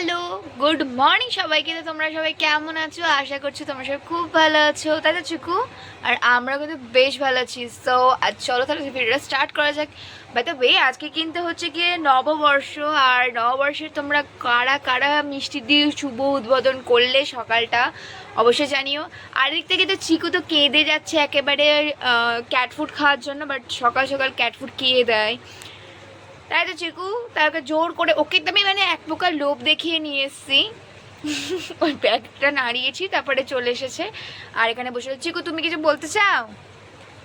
Hello, good morning সবাইকে। তো তোমরা সবাই কেমন আছো? আশা করছি তোমরা সবাই খুব ভালো আছো, তাই তো চিকু? আর আমরা কিন্তু বেশ ভালো আছি। সো চলো তাহলে ভিডিওটা স্টার্ট করা যাক। বাই দ্য ওয়ে, আজকে কিন্তু হচ্ছে গিয়ে নববর্ষ। আর নববর্ষে তোমরা কারা কারা মিষ্টি দিয়ে শুভ উদ্বোধন করলে সকালটা অবশ্যই জানিও। আর দিক থেকে তো চিকু তো কেঁদে যাচ্ছে একেবারে ক্যাট ফুড খাওয়ার জন্য, বাট সকাল সকাল ক্যাট ফুড খেয়ে দেয়, তাই তো চিকু? তাকে জোর করে ওকে তো আমি মানে এক প্রকার লোভ দেখিয়ে নিয়ে এসেছি। ওই ব্যাগটা নাড়িয়েছি, তারপরে চলে এসেছে আর এখানে বসে। চিকু, তুমি কিছু বলতে চাও?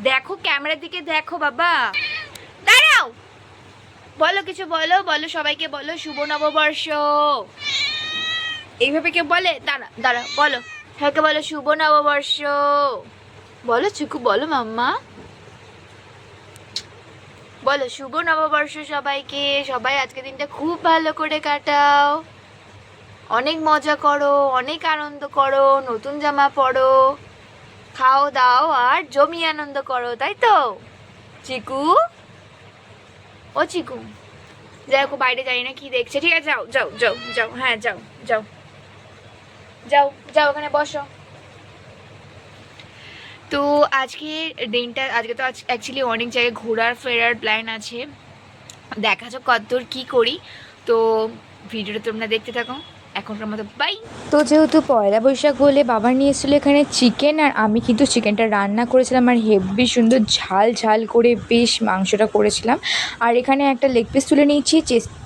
দেখো ক্যামেরার দিকে, দেখো বাবা, দাঁড়াও, বলো কিছু, বলো বলো, সবাইকে বলো শুভ নববর্ষ। এইভাবে কেউ বলে? দাঁড়া দাঁড়া, বলো সবাইকে, বলো শুভ নববর্ষ। বলো চিকু, বলো মাম্মা, বলো শুভ নববর্ষ সবাইকে। সবাই আজকে দিনটা খুব ভালো করে কাটাও, অনেক মজা করো, অনেক আনন্দ করো, নতুন জামা পরো, খাও দাও আর জমিয়ে আনন্দ করো, তাই তো চিকু? ও চিকু, দেখো বাইরে যাই না কি দেখছে। ঠিক আছে, যাও যাও যাও যাও, হ্যাঁ যাও যাও যাও যাও, ওখানে বসো। তো আজকের দিনটা, আজকে তো অ্যাকচুয়ালি অনেক জায়গায় ঘোরার ফেরার প্ল্যান আছে, দেখা যাক কতদূর কী করি। তো ভিডিওটা তোমরা দেখতে থাকো। এখনকার মতো বাই। তো যেহেতু পয়লা বৈশাখ বলে বাবা নিয়ে এসেছিলো এখানে চিকেন, আর আমি কিন্তু চিকেনটা রান্না করেছিলাম আর হেব্বি সুন্দর ঝাল ঝাল করে বেশ মাংসটা করেছিলাম। আর এখানে একটা লেগ পিস তুলে নিয়েছি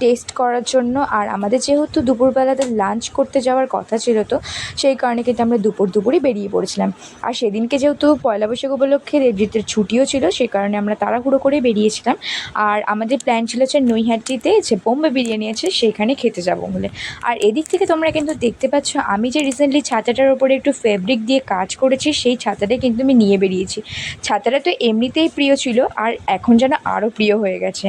টেস্ট করার জন্য। আর আমাদের যেহেতু দুপুরবেলাতে লাঞ্চ করতে যাওয়ার কথা ছিল, তো সেই কারণে কিন্তু আমরা দুপুরই বেরিয়ে পড়েছিলাম। আর সেদিনকে যেহেতু পয়লা বৈশাখ উপলক্ষে দেবজিতের ছুটিও ছিল, সেই কারণে আমরা তাড়াহুড়ো করে বেরিয়েছিলাম। আর আমাদের প্ল্যান ছিল যে নৈহাটিতে যে বোম্বে বিরিয়ানি আছে সেখানে খেতে যাবো বলে। আর এদিক থেকে তোমরা কিন্তু দেখতে পাচ্ছ আমি যে রিসেন্টলি ছাতাটার উপরে একটু ফেব্রিক দিয়ে কাজ করেছি, সেই ছাতাটাই কিন্তু আমি নিয়ে বেরিয়েছি। ছাতাটা তো এমনিতেই প্রিয় ছিল, আর এখন যেন আরও প্রিয় হয়ে গেছে।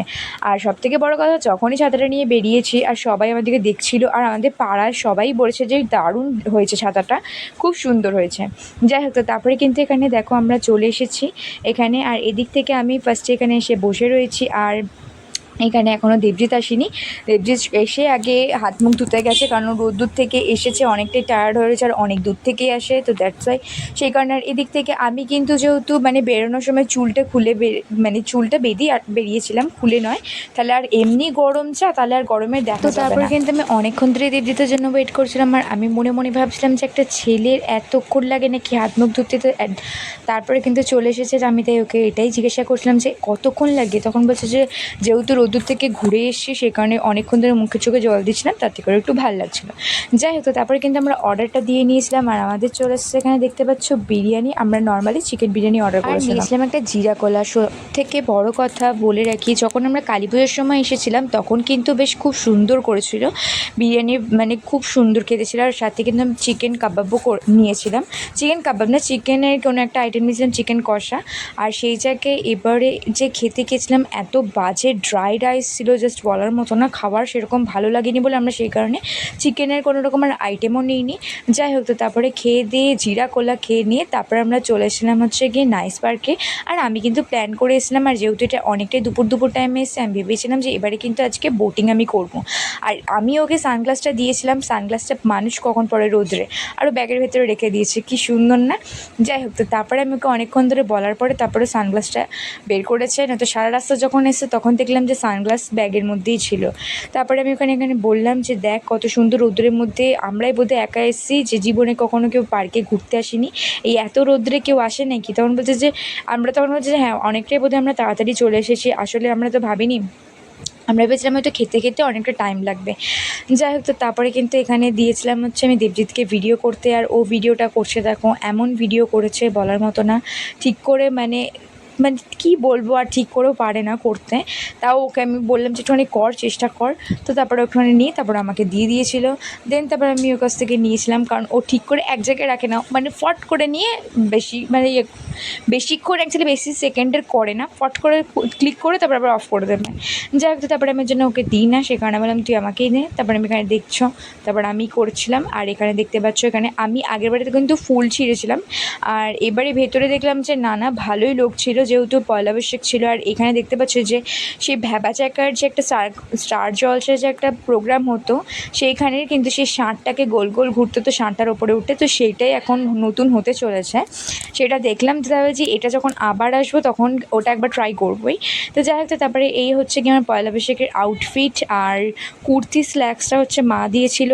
আর সবথেকে বড় কথা, যখনই ছাতাটা নিয়ে বেরিয়েছি আর সবাই আমাদেরকে দেখছিল, আর আমাদের পাড়ার সবাই বলেছে যে দারুণ হয়েছে ছাতাটা, খুব সুন্দর হয়েছে। যাই হোক, তো তারপরে কিন্তু এখানে দেখো আমরা চলে এসেছি এখানে। আর এদিক থেকে আমি ফার্স্টে এখানে এসে বসে রয়েছি। আর এখানে এখনও দেবজিৎ আসেনি। দেবজিৎ এসে আগে হাত মুখ ধুতে গেছে, কারণ রোদ্দুর থেকে এসেছে, অনেকটাই টায়ার্ড হয়ে রয়েছে আর অনেক দূর থেকেই আসে, তো দ্যাটস ওয়াই। সেই কারণে আর এদিক থেকে আমি কিন্তু যেহেতু মানে বেরোনোর সময় চুলটা খুলে মানে চুলটা বেঁধেই বেরিয়েছিলাম, খুলে নয়, তাহলে আর এমনি গরম চা, তাহলে আর গরমে দেখা যাবে না। তারপরে কিন্তু আমি অনেকক্ষণ ধরে দেবজিতের জন্য ওয়েট করছিলাম। আর আমি মনে মনে ভাবছিলাম যে একটা ছেলের এতক্ষণ লাগে নাকি হাত মুখ ধুতে। তো তারপরে কিন্তু চলে এসেছে, আমি তাই ওকে এটাই জিজ্ঞাসা করছিলাম যে কতক্ষণ লাগে। তখন বলছে যে যেহেতু রোদ্দুর থেকে ঘুরে এসেছি, সে কারণে অনেকক্ষণ ধরে মুখে চোখে জল দিচ্ছিলাম, তাতে করে একটু ভালো লাগছিলো। যাই হোক, তো তারপরে কিন্তু আমরা অর্ডারটা দিয়ে নিয়েছিলাম। আর আমাদের চলে এসেছে এখানে দেখতে পাচ্ছ বিরিয়ানি। আমরা নর্মালি চিকেন বিরিয়ানি অর্ডার করেছিলাম, নিয়েছিলাম একটা জিরা কলা। থেকে বড় কথা বলে রাখি, যখন আমরা কালী পুজোর সময় এসেছিলাম তখন কিন্তু বেশ খুব সুন্দর করেছিল বিরিয়ানি, মানে খুব সুন্দর খেতে ছিল। আর সাথে কিন্তু আমি চিকেন কাবাবও নিয়েছিলাম, চিকেন কাবাব না, চিকেনের কোনো একটা আইটেম নিয়েছিলাম, চিকেন কষা। আর সেই জায়গায় এবারে যে খেতে গেছিলাম, এত বাজে ড্রাই রাইস ছিল, জাস্ট বলার মতো না। খাবার সেরকম ভালো লাগেনি বলে আমরা সেই কারণে চিকেনের কোনো রকম আর আইটেমও নিইনি। যাই হোক, তো তারপরে খেয়ে দিয়ে জিরা কোলা খেয়ে নিয়ে তারপরে আমরা চলে এসেছিলাম হচ্ছে গিয়ে নাইস পার্কে। আর আমি কিন্তু প্ল্যান করে এসেছিলাম, আর যেহেতু এটা অনেকটাই দুপুর টাইমে এসে আমি ভেবেছিলাম যে এবারে কিন্তু আজকে বোটিং আমি করব। আর আমি ওকে সানগ্লাসটা দিয়েছিলাম, সানগ্লাসটা মানুষ কখন পরে রোদ্রে, আরও ব্যাগের ভেতরে রেখে দিয়েছে, কি সুন্দর না? যাই হোক, তো তারপরে আমি ওকে অনেকক্ষণ ধরে বলার পরে তারপরে সানগ্লাসটা বের করেছে, না তো সারা রাস্তা যখন এসে তখন দেখলাম যে সানগ্লাস ব্যাগের মধ্যেই ছিল। তারপরে আমি এখানে বললাম যে দেখ কত সুন্দর রোদ্রের মধ্যে, আমরাই বোধহয় একা এসেছি, যে জীবনে কখনো কেউ পার্কে ঘুরতে আসেনি, এই এত রোদ্রে কেউ আসে নাকি। তখন বলছে যে আমরা, তখন বলছে যে হ্যাঁ অনেকটাই বোধহয় আমরা তাড়াতাড়ি চলে এসেছি, আসলে আমরা তো ভাবিনি, আমরা ভেবেছিলাম হয়তো খেতে খেতে অনেকটা টাইম লাগবে। যাই হোক, তো তারপরে কিন্তু এখানে দিয়েছিলাম হচ্ছে আমি দেবজিৎকে ভিডিও করতে, আর ও ভিডিওটা করছে দেখো, এমন ভিডিও করেছে বলার মতো না। ঠিক করে মানে মানে কী বলবো, আর ঠিক করেও পারে না করতে। তাও ওকে আমি বললাম যে একটুখানি কর, চেষ্টা কর। তো তারপরে ওখানে নিয়ে তারপরে আমাকে দিয়ে দিয়েছিল। দেন তারপরে আমি ওর কাছ থেকে নিয়েছিলাম, কারণ ও ঠিক করে এক জায়গায় রাখে না, মানে ফট করে নিয়ে বেশি মানে বেশিক্ষণ অ্যাকচুয়ালি বেশি সেকেন্ডের করে না, ফট করে ক্লিক করে তারপর আবার অফ করে দেবে। যাই হোক, তো তারপরে আমি জন্য ওকে দিই না, সে কারণে বললাম তুই আমাকেই দে। তারপরে আমি এখানে দেখছো, তারপর আমি করছিলাম। আর এখানে দেখতে পাচ্ছ, এখানে আমি আগের বাড়িতে কিন্তু ফুল ছিঁড়েছিলাম, আর এবারে ভেতরে দেখলাম যে না ভালোই লোক ছিল, যেহেতু পয়লা বৈশাখ ছিল। আর এখানে দেখতে পাচ্ছ যে সেই ভ্যাবাচাকার যে একটা স্টার জলসা যে একটা প্রোগ্রাম হতো, সেইখানের কিন্তু সেই ষাঁড়টাকে গোল গোল ঘুরতে, তো ষাঁড়টার ওপরে উঠে, তো সেইটাই এখন নতুন হতে চলেছে। সেটা দেখলাম, তো তাহলে যে এটা যখন আবার আসবো তখন ওটা একবার ট্রাই করবোই। তো যাই হোক, তো তারপরে এই হচ্ছে কি আমার পয়লা বৈশাখের আউটফিট। আর কুর্তি স্ল্যাক্সটা হচ্ছে মা দিয়েছিল,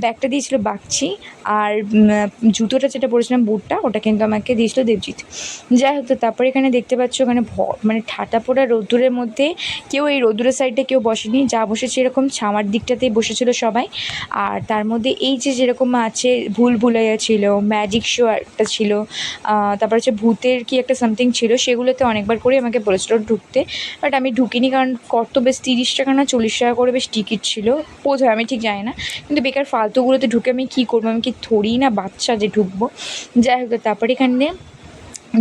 ব্যাগটা দিয়েছিল বাগচি, আর জুতোটা যেটা পরেছিলাম বুটটা, ওটা কিন্তু আমাকে দিয়েছিল দেবজিৎ। যাই হোক, তো তারপরে এখানে দেখতে পাচ্ছ ওখানে মানে ঠাটা পোড়া রোদ্দুরের মধ্যে কেউ এই রোদ্দুরের সাইডে কেউ বসেনি, যা বসেছে এরকম ছামার দিকটাতেই বসেছিল সবাই। আর তার মধ্যে এই যে যেরকম আছে ভুল ভুলাইয়া ছিল, ম্যাজিক শো একটা ছিল, তারপর হচ্ছে ভূতের কি একটা সামথিং ছিল, সেগুলোতে অনেকবার করে আমাকে বলেছিল ঢুকতে, বাট আমি ঢুকিনি, কারণ কত বেশ 30 টাকা না 40 টাকা করে বেশ টিকিট ছিল বোধ হয়, আমি ঠিক জানি না। কিন্তু বেকার ফালতুগুলোতে ঢুকে আমি কী করবো, আমি কি থোড়ি না বাচ্চা যে ঢুকবো। যাই হোক, তারপরে এখানে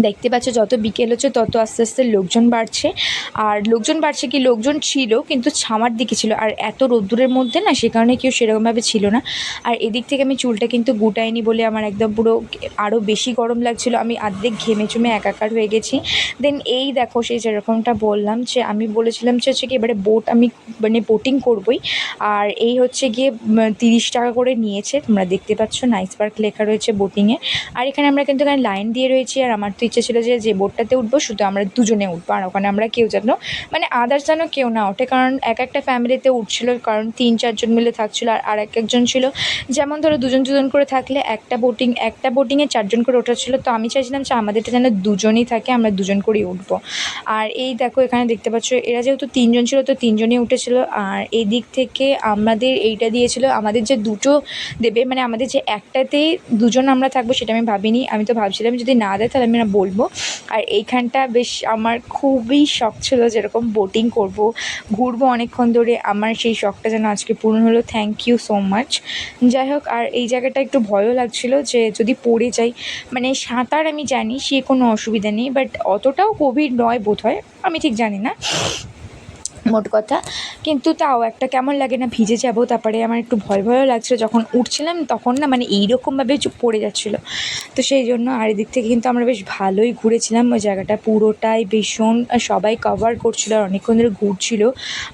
দেখতে পাচ্ছ যত বিকেল হচ্ছে তত আস্তে আস্তে লোকজন বাড়ছে। আর লোকজন বাড়ছে কি, লোকজন ছিল কিন্তু ছামার দিকে ছিল, আর এত রোদ্দুরের মধ্যে না, সে কারণে কেউ সেরকমভাবে ছিল না। আর এদিক থেকে আমি চুলটা কিন্তু গুটাইনি বলে আমার একদম পুরো আরও বেশি গরম লাগছিলো, আমি অর্ধেক ঘেমে চুমে একাকার হয়ে গেছি। দেন এই দেখো, সেই যেরকমটা বললাম যে আমি বলেছিলাম যে হচ্ছে কি এবারে বোট আমি মানে বোটিং করবই। আর এই হচ্ছে গিয়ে 30 টাকা করে নিয়েছে, তোমরা দেখতে পাচ্ছ নাইস পার্ক লেখা রয়েছে বোটিংয়ে। আর এখানে আমরা কিন্তু এখানে লাইন দিয়ে রয়েছি, আর আমার তো ইচ্ছে ছিল যে বোটটাতে উঠবো শুধু আমরা দুজনে উঠবো, আর ওখানে আমরা কেউ যেন মানে আদার্স যেন কেউ না ওঠে, কারণ এক একটা ফ্যামিলিতে উঠছিল, কারণ 3-4 জন মিলে থাকছিলো। আর এক একজন ছিল, যেমন ধরো দুজন দুজন করে থাকলে একটা বোটিংয়ে 4 জন করে ওঠা ছিল, তো আমি চাইছিলাম যে আমাদেরটা যেন দুজনই থাকে, আমরা দুজন করেই উঠবো। আর এই দেখো, এখানে দেখতে পাচ্ছ এরা যেহেতু 3 জন ছিল, তো 3 জনই উঠেছিল। আর এই দিক থেকে আমাদের এইটা দিয়েছিল, আমাদের যে দুটো দেবে, মানে আমাদের যে একটাতেই দুজন আমরা থাকবো সেটা আমি ভাবিনি, আমি তো ভাবছিলাম যদি না দেয় তাহলে আমি না বলবো। আর এইখানটা বেশ আমার খুবই শখ ছিল যেরকম বোটিং করব, ঘুরবো অনেকক্ষণ ধরে, আমার সেই শখটা যেন আজকে পূরণ হলো। Thank you so much. যাই হোক, আর এই জায়গাটা একটু ভয়ও লাগছিল যে যদি পড়ে যাই, মানে সাঁতার আমি জানি, সে কোনো অসুবিধা নেই, বাট অতটাও কোভিড নয় বোধ হয়, আমি ঠিক জানি না মোট কথা। কিন্তু তাও একটা কেমন লাগে না, ভিজে যাব। তারপরে আমার একটু ভয় ভয়ও লাগছিলো যখন উঠছিলাম, তখন না মানে এইরকমভাবে পড়ে যাচ্ছিলো, তো সেই জন্য। আর এদিক থেকে কিন্তু আমরা বেশ ভালোই ঘুরেছিলাম, ওই জায়গাটা পুরোটাই ভীষণ সবাই কভার করছিলো আর অনেকক্ষণ ধরে ঘুরছিল,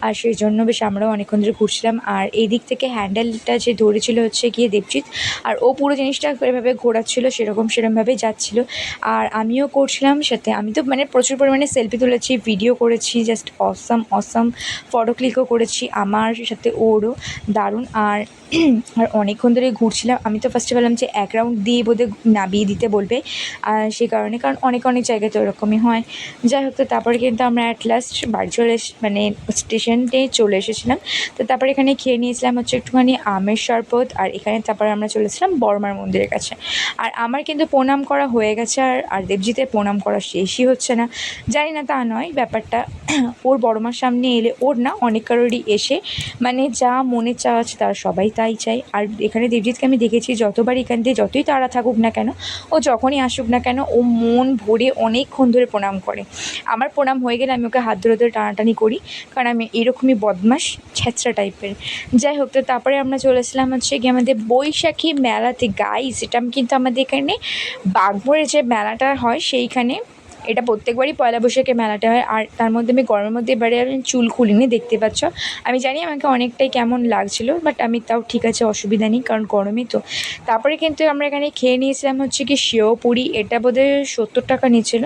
আর সেই জন্য বেশ আমরাও অনেকক্ষণ ধরে ঘুরছিলাম। আর এই দিক থেকে হ্যান্ডেলটা যে ধরেছিল হচ্ছে গিয়ে দেবজিৎ, আর ও পুরো জিনিসটা এভাবে ঘোরাচ্ছিলো, সেরকমভাবেই যাচ্ছিলো, আর আমিও করছিলাম সাথে। আমি তো মানে প্রচুর পরিমাণে সেলফি তুলেছি, ভিডিও করেছি, জাস্ট অসাম ফটো ক্লিকও করেছি, আমার সাথে ওরও দারুণ। আর অনেকক্ষণ ধরে ঘুরছিলাম, আমি তো ফার্স্টে ভাবলাম যে 1 রাউন্ড দিয়ে বোধহয় নামিয়ে দিতে বলবে, সেই কারণে, কারণ অনেক জায়গায় তো এরকমই হয়। যাই হোক, তো তারপরে কিন্তু আমরা অ্যাট লাস্ট বাড়ি মানে স্টেশনে চলে এসেছিলাম। তো তারপরে এখানে খেয়ে নিয়েছিলাম হচ্ছে একটুখানি আমের শরবত, আর এখানে তারপরে আমরা চলেছিলাম বড়মার মন্দিরের কাছে। আর আমার কিন্তু প্রণাম করা হয়ে গেছে, আর দেবজিতের প্রণাম করা শেষই হচ্ছে না, জানি না তা নয় ব্যাপারটা, ওর বড়মার সামনে এলে ওর না অনেক কারোরই এসে মানে যা মনে চাওয়া আছে তারা সবাই তাই চাই। আর এখানে দেবজিৎকে আমি দেখেছি যতবার এখান দিয়ে যতই তাড়া থাকুক না কেন, ও যখনই আসুক না কেন, ও মন ভরে অনেকক্ষণ ধরে প্রণাম করে। আমার প্রণাম হয়ে গেলে আমি ওকে হাত ধরে ধরে টানাটানি করি, কারণ আমি এরকমই বদমাশ ছ্যাঁচড়া টাইপের। যাই হোক, তো তারপরে আমরা চলেছিলাম হচ্ছে গিয়ে আমাদের বৈশাখী মেলাতে। গাইস, এটা কিন্তু আমাদের এখানে বাঘমোড়ে যে মেলাটা হয় সেইখানে, এটা প্রত্যেকবারই পয়লা বৈশাখে মেলাটা হয়। আর তার মধ্যে আমি গরমের মধ্যে এবারে আমি চুল খুলিনি, দেখতে পাচ্ছ। আমি জানি আমাকে অনেকটাই কেমন লাগছিলো, বাট আমি তাও ঠিক আছে, অসুবিধা নেই, কারণ গরমই তো। তারপরে কিন্তু আমরা এখানে খেয়ে নিয়েছিলাম হচ্ছে কি সেও পুরি, এটা বোধহয় 70 টাকা নিয়েছিল।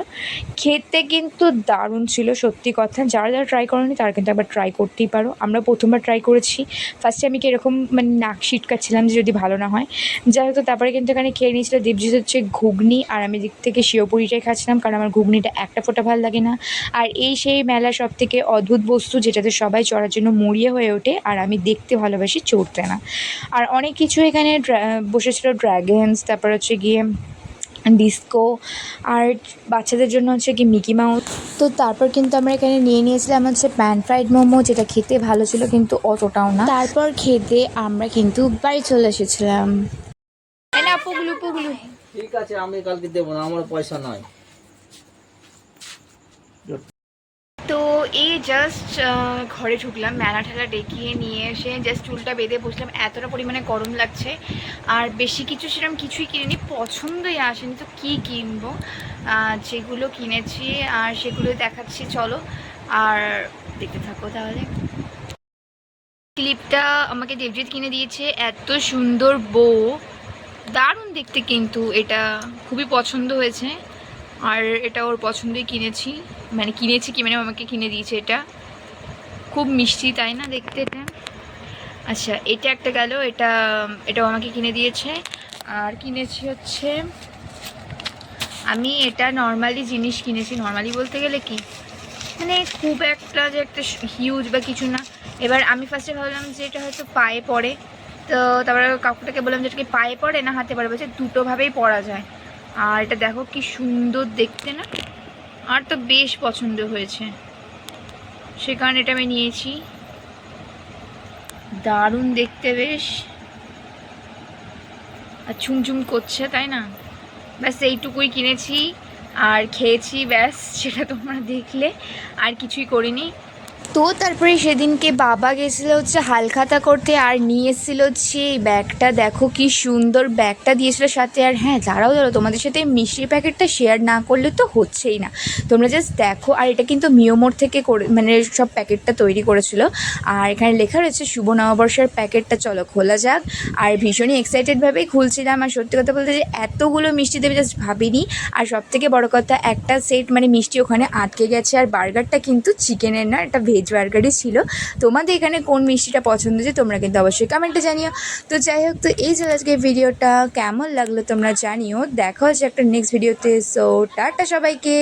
খেতে কিন্তু দারুণ ছিল সত্যি কথা, যারা ট্রাই করেনি তারা কিন্তু একবার ট্রাই করতেই পারো। আমরা প্রথমবার ট্রাই করেছি, ফার্স্টে আমি কীরকম মানে নাক সিটকাচ্ছিলাম যে যদি ভালো না হয়। যাই হোক, তারপরে কিন্তু এখানে খেয়ে নিয়েছিল দেবজিৎ হচ্ছে ঘুগনি, আর আমি দিক থেকে সেও পুরিটাই খাচ্ছিলাম, কারণ আমার ঘুগনিটা একটা ফোঁটা ভালো লাগে না। আর এই সেই মেলা সব থেকে অদ্ভুত বস্তু, যেটাতে সবাই চড়ার জন্য মরিয়া হয়ে ওঠে, আর আমি দেখতে ভালোবাসি, চড়তে না। আর অনেক কিছু এখানে বসেছিল, ড্র্যাগনস, তারপর হচ্ছে গিয়ে ডিস্কো, আর বাচ্চাদের জন্য হচ্ছে কি মিকি মাউস। তো তারপর কিন্তু আমরা এখানে নিয়ে নিয়েছিলাম হচ্ছে প্যান ফ্রাইড মোমো, যেটা খেতে ভালো ছিল কিন্তু অতটাও না। তারপর খেতে আমরা কিন্তু বাড়ি চলে এসেছিলাম। পুগলু ঠিক আছে, আমি কালকে দেবো না, আমার পয়সা নয়। তো এই জাস্ট ঘরে ঢুকলাম, মেলা ঠেলা ডেকিয়ে নিয়ে এসে জাস্ট চুলটা বেঁধে বসলাম। এতটা পরিমাণে গরম লাগছে, আর বেশি কিছু সেরকম কিছুই কিনিনি, পছন্দই আসেনি তো কী কিনবো। যেগুলো কিনেছি আর সেগুলো দেখাচ্ছি, চলো আর দেখতে থাকো তাহলে। ক্লিপটা আমাকে দেবজিৎ কিনে দিয়েছে, এত সুন্দর বউ, দারুণ দেখতে, কিন্তু এটা খুবই পছন্দ হয়েছে। আর এটা ওর পছন্দই কিনেছি, মানে কিনেছি কি মানে আমাকে কিনে দিয়েছে। এটা খুব মিষ্টি, তাই না দেখতে এটা। আচ্ছা, এটা একটা গেল, এটাও আমাকে কিনে দিয়েছে। আর কিনেছি হচ্ছে, আমি এটা নর্মালি জিনিস কিনেছি, নর্মালি বলতে গেলে কি মানে খুব একটা যে একটা হিউজ বা কিছু না। এবার আমি ফার্স্টে ভাবলাম যে এটা হয়তো পায়ে পড়ে, তো তারপরে কাকুটাকে বললাম যে এটা কি পায়ে পড়ে না হাতে পড়ে, বলছে দুটোভাবেই পরা যায়। আর এটা দেখো কি সুন্দর দেখতে না, আর তো বেশ পছন্দ হয়েছে, সে কারণে এটা আমি নিয়েছি। দারুণ দেখতে বেশ, আর চুমচুম করছে, তাই না। ব্যাস এইটুকুই কিনেছি আর খেয়েছি, ব্যাস সেটা তোমরা দেখলে, আর কিছুই করিনি। তো তারপরে সেদিনকে বাবা গেছিলো হচ্ছে হালখাতা করতে, আর নিয়ে এসেছিলো হচ্ছে এই ব্যাগটা, দেখো কি সুন্দর ব্যাগটা দিয়েছিলো সাথে। আর হ্যাঁ, দাঁড়াও তোমাদের সাথে এই মিষ্টির প্যাকেটটা শেয়ার না করলে তো হচ্ছেই না, তোমরা জাস্ট দেখো। আর এটা কিন্তু মিওমোর থেকে করে মানে সব প্যাকেটটা তৈরি করেছিল। আর এখানে লেখা রয়েছে শুভ নববর্ষের প্যাকেটটা, চলো খোলা যাক। আর ভীষণই এক্সাইটেডভাবেই খুলছিলাম, আর সত্যি কথা বলতে যে এতগুলো মিষ্টি দেবে জাস্ট ভাবিনি। আর সব থেকে বড়ো কথা, একটা সেট মানে মিষ্টি ওখানে আটকে গেছে। আর বার্গারটা কিন্তু চিকেনের না, এটা ভেজ বার্গারই ছিল। তোমাদের এখানে কোন মিষ্টিটা পছন্দ হয়েছে তোমরা কিন্তু অবশ্যই কমেন্টে জানিও। তো যাই হোক, তো এই ছিল আজকে ভিডিওটা, কেমন লাগলো তোমরা জানিও। দেখা হচ্ছে একটা নেক্সট ভিডিওতে। সো টাটা সবাইকে।